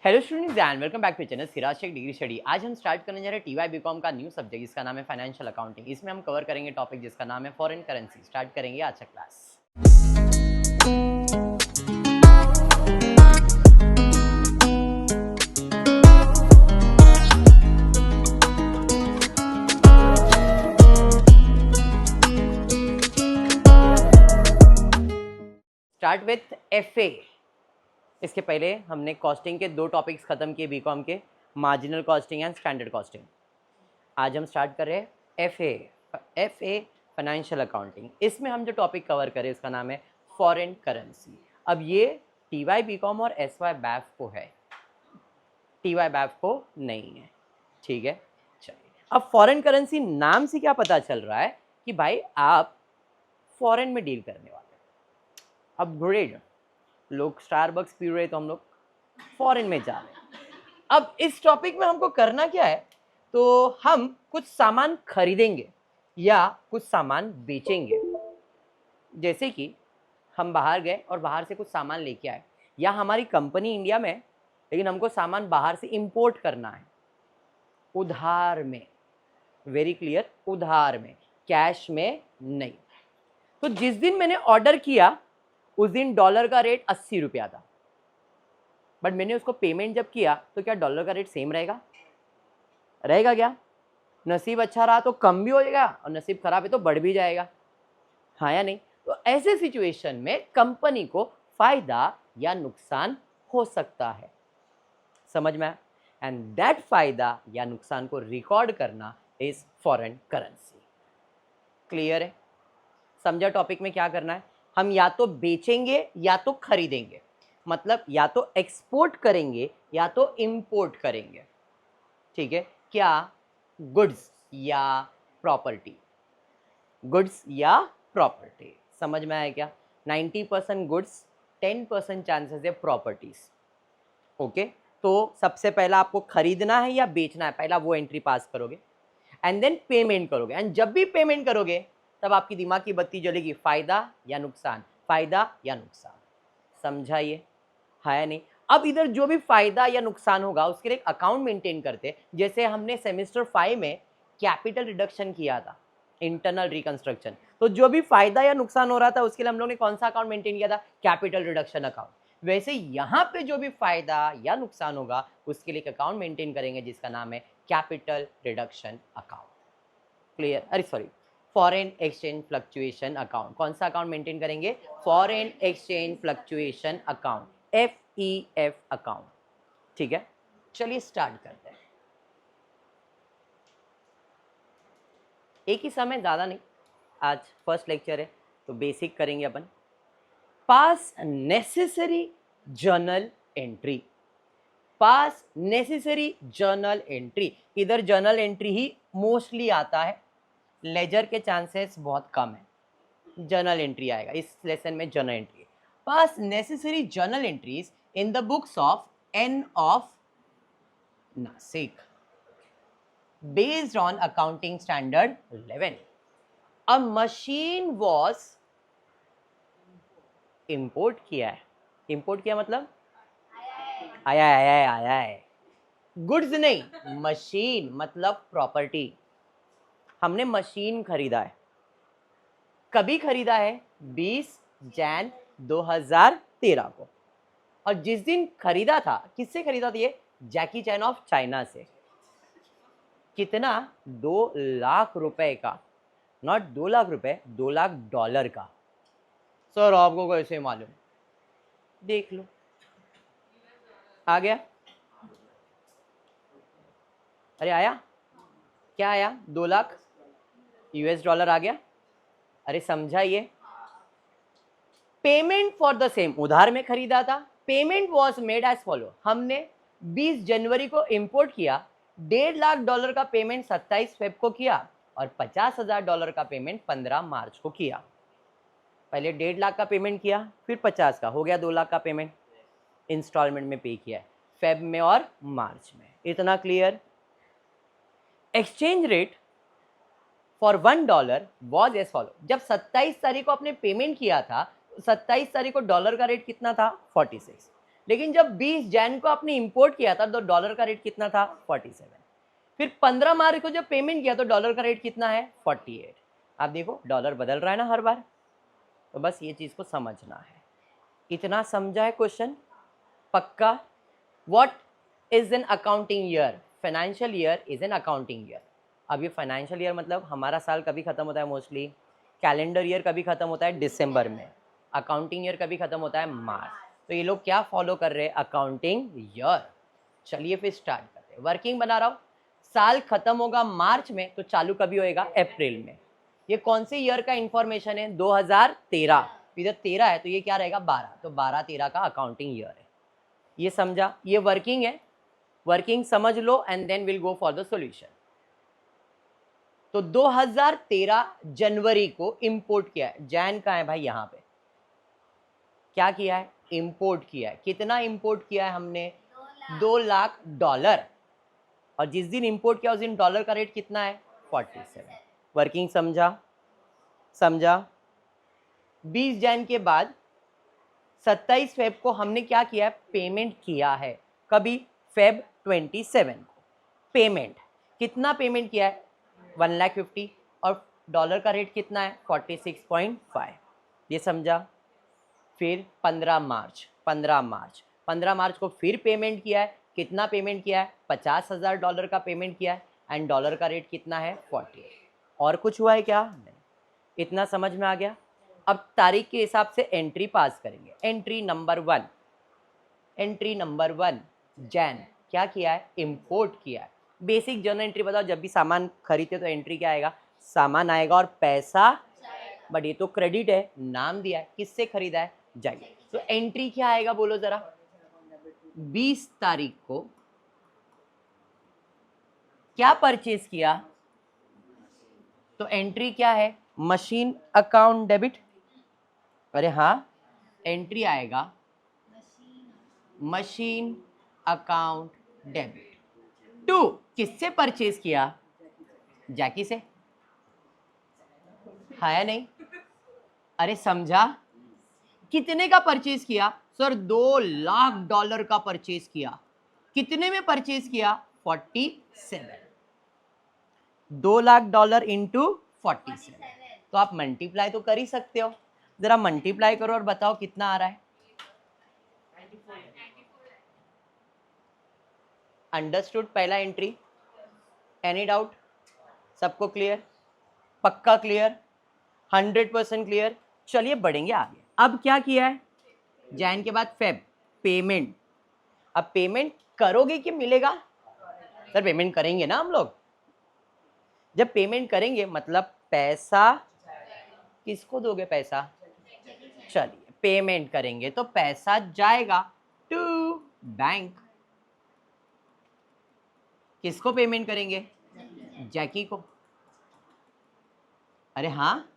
Hello students and welcome back to channel Siraj Shaikh degree study. आज हम start करने जा रहे हैं टीवाई बीकॉम का न्यू सब्जेक्ट जिसका नाम है फाइनेंशियल अकाउंटिंग। इसमें हम कवर करेंगे टॉपिक जिसका नाम है फॉरेन करेंसी। स्टार्ट करेंगे आज का क्लास। Start with FA. इसके पहले हमने कॉस्टिंग के दो टॉपिक्स खत्म किए बीकॉम के, marginal costing and standard costing. आज हम स्टार्ट कर रहे हैं एफए फाइनेंशियल अकाउंटिंग। इसमें हम जो टॉपिक कवर करें उसका नाम है फॉरेन करेंसी। अब ये टीवाई बीकॉम और एसवाई बैफ को है, टीवाई बैफ को नहीं है, ठीक है। चलिए, अब फॉरेन करेंसी नाम से क्या पता चल रहा है कि भाई आप फॉरेन में डील करने वाले। अब ग्रेड लोग स्टारबक्स पी रहे तो हम लोग फॉरेन में जा रहे हैं। अब इस टॉपिक में हमको करना क्या है, तो हम कुछ सामान खरीदेंगे या कुछ सामान बेचेंगे। जैसे कि हम बाहर गए और बाहर से कुछ सामान लेके आए, या हमारी कंपनी इंडिया में लेकिन हमको सामान बाहर से इंपोर्ट करना है उधार में। वेरी क्लियर, उधार में, कैश में नहीं। तो जिस दिन मैंने ऑर्डर किया उस दिन डॉलर का रेट 80 रुपया था, बट मैंने उसको पेमेंट जब किया तो क्या डॉलर का रेट सेम रहेगा? रहेगा क्या? नसीब अच्छा रहा तो कम भी हो जाएगा और नसीब खराब है तो बढ़ भी जाएगा, हाँ या नहीं? तो ऐसे सिचुएशन में कंपनी को फायदा या नुकसान हो सकता है, समझ में? एंड दैट फायदा या नुकसान को रिकॉर्ड करना इज फॉरेन करेंसी। क्लियर है? समझा टॉपिक में क्या करना है? हम या तो बेचेंगे या तो खरीदेंगे, मतलब या तो एक्सपोर्ट करेंगे या तो इंपोर्ट करेंगे, ठीक है। क्या? गुड्स या प्रॉपर्टी, गुड्स या प्रॉपर्टी। समझ में आया क्या? 90% गुड्स, 10% चांसेस है प्रॉपर्टीज। ओके, तो सबसे पहला आपको खरीदना है या बेचना है, पहला वो एंट्री पास करोगे एंड देन पेमेंट करोगे। एंड जब भी पेमेंट करोगे तब आपकी दिमाग की बत्ती जलेगी, फायदा या नुकसान, फायदा या नुकसान। समझा ये? है नहीं? अब इधर जो भी फायदा या नुकसान होगा उसके लिए एक अकाउंट मेंटेन करते हैं। जैसे हमने सेमेस्टर 5 में कैपिटल रिडक्शन किया था, इंटरनल रिकंस्ट्रक्शन, तो जो भी फायदा या नुकसान हो रहा था उसके लिए हम लोग ने कौन सा अकाउंट मेंटेन किया था? Capital reduction account. वैसे यहाँ पे जो भी फायदा या नुकसान होगा उसके लिए एक अकाउंट मेंटेन करेंगे जिसका नाम है कैपिटल रिडक्शन अकाउंट। क्लियर? अरे sorry, foreign exchange fluctuation account. कौन सा अकाउंट मेंटेन करेंगे? Foreign exchange fluctuation account, FEF account, ठीक है। चलिए स्टार्ट करते हैं। एक ही समय, ज़्यादा नहीं, आज फर्स्ट लेक्चर है तो बेसिक करेंगे अपन। Pass necessary journal entry, pass necessary journal entry. इधर जर्नल एंट्री ही मोस्टली आता है, लेजर के चांसेस बहुत कम है, जर्नल एंट्री आएगा इस लेसन में। Journal entry, pass necessary journal entries in the books of N of Nashik based on accounting standard 11। A machine was import किया है, इंपोर्ट किया मतलब आया आया आया है, गुड्स नहीं, मशीन मतलब प्रॉपर्टी। हमने मशीन खरीदा है, कभी खरीदा है? 20 जैन 2013 को। और जिस दिन खरीदा था, किससे खरीदा था ये? जैकी चैन ऑफ चाइना से। कितना? 2 लाख रुपए का, नॉट 2 लाख रुपए, 2 लाख डॉलर का। सर आपको कैसे मालूम? देख लो, आ गया। अरे आया, क्या आया? 2 लाख US डॉलर आ गया। अरे समझा ये? पेमेंट फॉर द सेम, उधार में खरीदा था। Payment was made as follow, हमने 20 जनवरी को इंपोर्ट किया, 1.5 लाख डॉलर का पेमेंट 27 फेब को किया और 50,000 डॉलर का पेमेंट 15 मार्च को किया। पहले 1.5 लाख का पेमेंट किया, फिर 50 का, हो गया 2 लाख का पेमेंट इंस्टॉलमेंट में पे किया है, फेब में और मार्च में। इतना clear? Exchange rate for $1 was as follow. जब 27 तारीख को आपने पेमेंट किया था, 27 तारीख को डॉलर का रेट कितना था? 46। लेकिन जब 20 जैन को आपने इंपोर्ट किया था तो डॉलर का रेट कितना था 47। फिर 15 मार्च को जब पेमेंट किया तो डॉलर का रेट कितना है 48। आप देखो डॉलर बदल रहा है ना हर बार, तो बस ये चीज को समझना है। इतना समझा है क्वेश्चन पक्का? What is an accounting year? Financial year is an accounting year. अब ये फाइनेंशियल ईयर मतलब हमारा साल कभी खत्म होता है मोस्टली, कैलेंडर ईयर कभी खत्म होता है दिसंबर में, अकाउंटिंग ईयर कभी खत्म होता है मार्च। तो ये लोग क्या फॉलो कर रहे हैं? Accounting year. चलिए फिर स्टार्ट करते हैं। वर्किंग बना रहा हूँ, साल खत्म होगा मार्च में तो चालू कभी होएगा अप्रैल में। ये कौन से ईयर का इंफॉर्मेशन है? 2013। इधर 13 है तो ये क्या रहेगा 12, तो 12-13 का अकाउंटिंग ईयर है। ये समझा? ये वर्किंग है, वर्किंग समझ लो and then will go for the solution. तो 2013 जनवरी को इंपोर्ट किया है। जैन का है भाई, यहां पे क्या किया है? इंपोर्ट किया है। कितना इंपोर्ट किया है हमने? 2 लाख डॉलर। और जिस दिन इंपोर्ट किया उस दिन डॉलर का रेट कितना है 47। वर्किंग समझा? समझा? 20 जैन के बाद 27 फेब को हमने क्या किया है? पेमेंट किया है। कभी? फेब 27 को पेमेंट। कितना पेमेंट किया है? 1,50,000 और डॉलर का रेट कितना है 46.5। ये समझा? फिर 15 मार्च को फिर पेमेंट किया है। कितना पेमेंट किया है? 50,000 डॉलर का पेमेंट किया है एंड डॉलर का रेट कितना है 48। और कुछ हुआ है क्या? नहीं। इतना समझ में आ गया? अब तारीख के हिसाब से एंट्री पास करेंगे। एंट्री नंबर 1 जैन क्या किया है? इंपोर्ट किया है। बेसिक जर्नल एंट्री बताओ, जब भी सामान खरीदते तो एंट्री क्या आएगा? सामान आएगा और पैसा, बट ये तो क्रेडिट है, नाम दिया है, किससे खरीदा है? जाइए। तो एंट्री क्या आएगा बोलो जरा? 20 तारीख को क्या परचेज किया? तो एंट्री क्या है? Machine account debit. अरे हाँ, एंट्री आएगा मशीन अकाउंट डेबिट। 2 किससे परचेज किया? जैकी से। हाँ या नहीं? अरे समझा? कितने का परचेज किया? सर 2 लाख डॉलर का परचेज किया। कितने में परचेज किया? 47। 2 लाख डॉलर इंटू 47। तो आप मल्टीप्लाई तो कर ही सकते हो, जरा मल्टीप्लाई करो और बताओ कितना आ रहा है। अंडरस्टूड? पहला एंट्री। Any doubt? सबको क्लियर? पक्का क्लियर? 100% क्लियर? चलिए बढ़ेंगे आगे। अब क्या किया है? जैन के बाद फेब पेमेंट। अब पेमेंट करोगे कि मिलेगा? सर पेमेंट करेंगे ना हम लोग। जब पेमेंट करेंगे मतलब पैसा किसको दोगे? पैसा, चलिए पेमेंट करेंगे तो पैसा जाएगा टू बैंक। किसको पेमेंट करेंगे? जैकी को। अरे हाँ,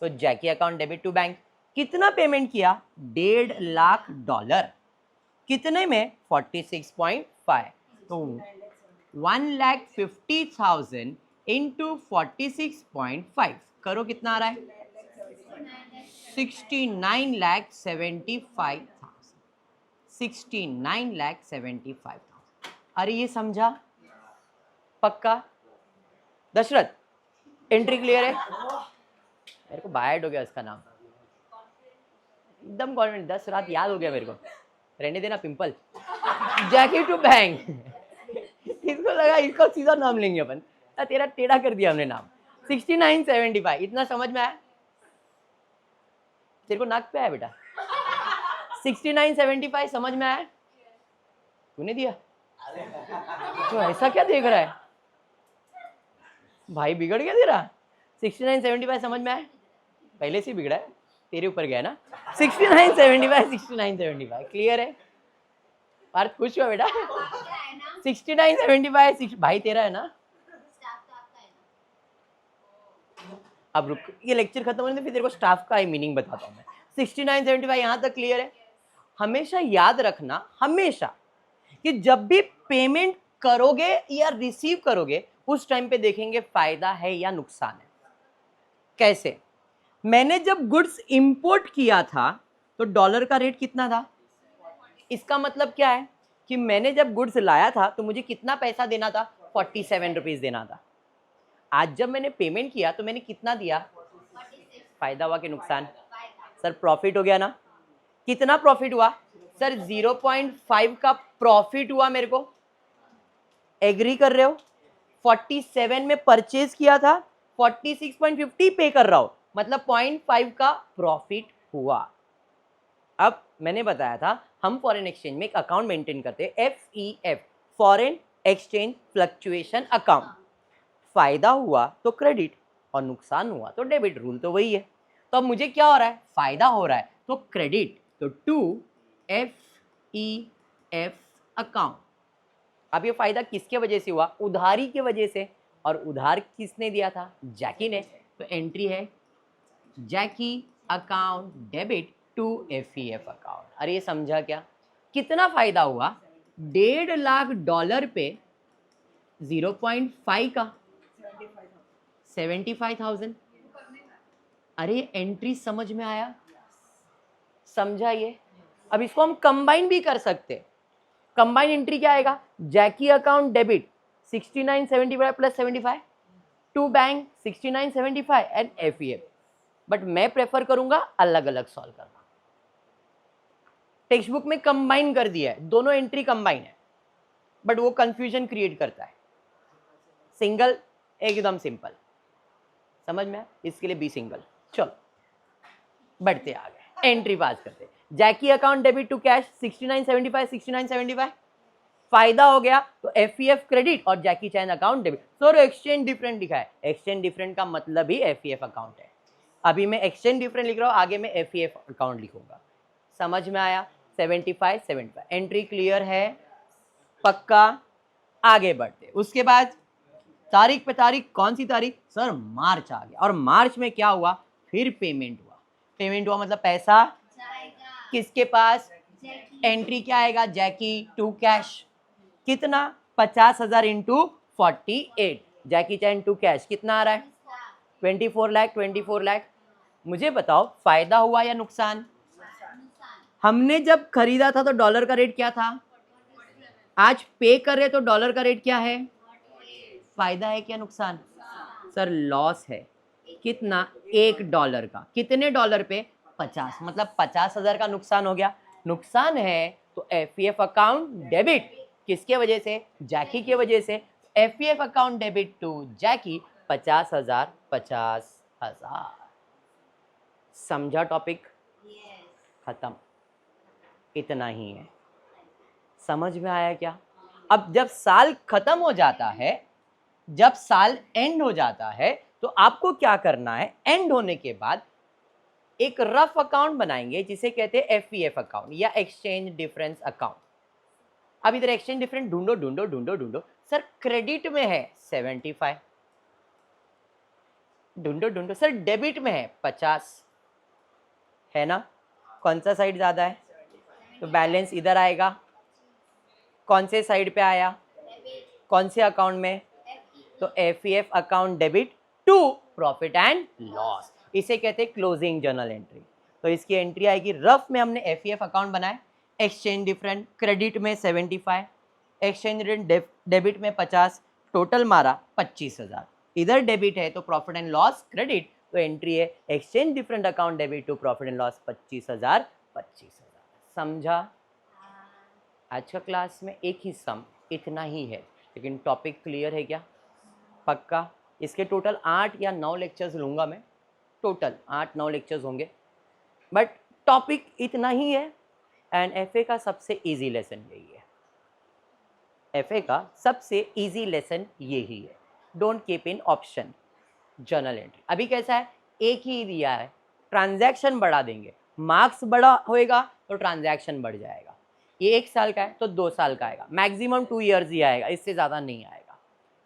तो जैकी अकाउंट डेबिट टू बैंक। कितना पेमेंट किया? 1.5 लाख डॉलर। कितने में? 46.5। तो 1,50,000 इंटू 46.5 करो, कितना आ रहा है? 69,75,000। 69,75,000। अरे ये समझा? पक्का? दशरथ एंट्री क्लियर है? मेरे को बायड हो गया इसका नाम, एकदम कॉन्फिडेंट। 10 रात याद हो गया मेरे को, रहने देना पिंपल। Jackie to bank. इसको लगा इसका सीधा नाम लेंगे अपन, तेरा टेढ़ा कर दिया हमने नाम। 69,75। इतना समझ में आया? तेरे को नाक पे आया बेटा? 69,75 समझ में आया? तूने दिया तो ऐसा क्या देख रहा है भाई? बिगड़ गया तेरा? 69,75 समझ में आया? पहले से बिगड़ा है, तेरे ऊपर गया ना। 69,75 क्लियर है? पार्थ खुश हुआ बेटा? 69,75 भाई तेरा है ना? अब रुक, ये लेक्चर खत्म होने फिर तेरे को स्टाफ का ही मीनिंग बताता हूँ मैं। 69,75 यहाँ तक क्लियर है? हमेशा याद रखना, हमेशा, कि जब भी पेमेंट करोगे या रिसीव करोगे उस टाइम पे देखेंगे फायदा है या नुकसान है। कैसे? मैंने जब गुड्स इंपोर्ट किया था तो डॉलर का रेट कितना था? इसका मतलब क्या है कि मैंने जब गुड्स लाया था तो मुझे कितना पैसा देना था, 47 रुपीज देना था। आज जब मैंने पेमेंट किया तो मैंने कितना दिया, फायदा हुआ कि नुकसान? सर प्रॉफिट हो गया ना। कितना प्रॉफिट हुआ सर? 0.5 का प्रॉफिट हुआ मेरे को। एग्री कर रहे हो? 47 में परचेज किया था, 46.50 पे कर रहा हूं, मतलब 0.5 का प्रॉफिट हुआ। अब मैंने बताया था हम फॉरेन एक्सचेंज में एक अकाउंट मेंटेन करते हैं, FEF, foreign exchange fluctuation account. फायदा हुआ तो क्रेडिट और नुकसान हुआ तो डेबिट, रूल तो वही है। तो अब मुझे क्या हो रहा है, फायदा हो रहा है तो क्रेडिट, तो टू FEF अकाउंट। अब ये फायदा किसके वजह से हुआ, उधारी के वजह से, और उधार किसने दिया था, जैकी ने। तो एंट्री है Jackie account debit to FEF account. अरे ये समझा क्या? कितना फायदा हुआ, $1.5 लाख पे 0.5 का 75,000। अरे एंट्री समझ में आया, समझा ये? अब इसको हम कंबाइन भी कर सकते। कंबाइन एंट्री क्या आएगा, Jackie account debit 6975 plus 75 to bank 6975 and FEF। But मैं प्रेफर करूंगा अलग अलग सॉल्व करना। टेक्स्ट बुक में कंबाइन कर दिया है, दोनों एंट्री कंबाइन है, बट वो कंफ्यूजन क्रिएट करता है। सिंगल एकदम सिंपल, समझ में आया? इसके लिए बी सिंगल। चलो बढ़ते आगे, एंट्री पास करते। Jackie account debit to cash 6975 6975 फायदा हो गया तो FEF क्रेडिट और Jackie Chan account debit. Sir exchange different लिखा है, एक्सचेंज डिफरेंट का मतलब ही FEF अकाउंट है। अभी मैं एक्सचेंज डिफरेंट लिख रहा हूं, आगे मैं FEF अकाउंट लिखूंगा। समझ में आया? 75 एंट्री क्लियर है, पक्का? आगे बढ़ते। उसके बाद तारीख पे तारीख, कौन सी तारीख सर, मार्च आ गया। और मार्च में क्या हुआ, फिर पेमेंट हुआ। पेमेंट हुआ मतलब पैसा किसके पास, एंट्री क्या आएगा, जैकी टू कैश। कितना, 50,000 into 48, Jackie Chan to cash कितना आ रहा है, 24 लाख। 24 लाख। मुझे बताओ फायदा हुआ या नुकसान? हमने जब खरीदा था तो डॉलर का रेट क्या था, आज पे कर रहे तो डॉलर का रेट क्या है, फायदा है क्या नुकसान? सर लॉस है। कितना, $1 का। कितने डॉलर पे, 50, मतलब 50,000 का नुकसान हो गया। नुकसान है तो FEF अकाउंट डेबिट, किसके वजह से, जैकी की वजह से। FEF अकाउंट डेबिट टू जैकी 50,000 50,000। समझा टॉपिक? खत्म, इतना ही है। समझ में आया क्या? अब जब साल खत्म हो जाता है, जब साल एंड हो जाता है, तो आपको क्या करना है, एंड होने के बाद एक रफ अकाउंट बनाएंगे जिसे कहते हैं FEF अकाउंट या एक्सचेंज डिफरेंस अकाउंट। अब इधर एक्सचेंज डिफरेंस ढूंढो ढूंढो ढूंढो ढूंढो। सर क्रेडिट में है 75, ढूंढो ढूंढो। सर डेबिट में है 50, है ना? कौन सा साइड ज्यादा है, तो बैलेंस इधर आएगा। कौन से साइड पे आया, कौन से अकाउंट में, तो FEF account debit to profit and loss. इसे कहते हैं क्लोजिंग जर्नल एंट्री। तो इसकी एंट्री आएगी, रफ में हमने FEF अकाउंट बनाया, एक्सचेंज डिफरेंट क्रेडिट में 75, एक्सचेंज रेट डेबिट में 50, टोटल मारा 25,000। इधर डेबिट है तो प्रॉफिट एंड लॉस क्रेडिट, तो एंट्री है exchange different account debit to profit and loss 25,000 25,000। समझा? आज का क्लास में एक ही सम, इतना ही है, लेकिन टॉपिक क्लियर है क्या? पक्का? इसके टोटल 8 या 9 लेक्चर्स लूँगा मैं, टोटल 8-9 लेक्चर्स होंगे, बट टॉपिक इतना ही है। एंड FA का सबसे इजी लेसन यही है, FA का सबसे इजी लेसन यही है। Don't keep in option journal entry. अभी कैसा है, एक ही दिया है, ट्रांजैक्शन बढ़ा देंगे, मार्क्स बड़ा होएगा तो ट्रांजैक्शन बढ़ जाएगा। ये 1 साल का है तो 2 साल का आएगा, मैक्सिमम 2 ईयर्स ही आएगा, इससे ज़्यादा नहीं आएगा।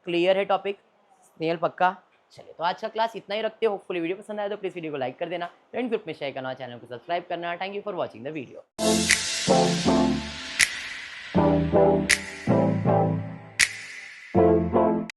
क्लियर है टॉपिक? स्नेहल पक्का? चलिए तो आज का क्लास इतना ही रखते हो। होपफुली वीडियो पसंद आया तो प्लीज़ वीडियो को लाइक कर देना, फ्रेंड ग्रुप में शेयर करना, चैनल को सब्सक्राइब करना। Thank you for watching the video.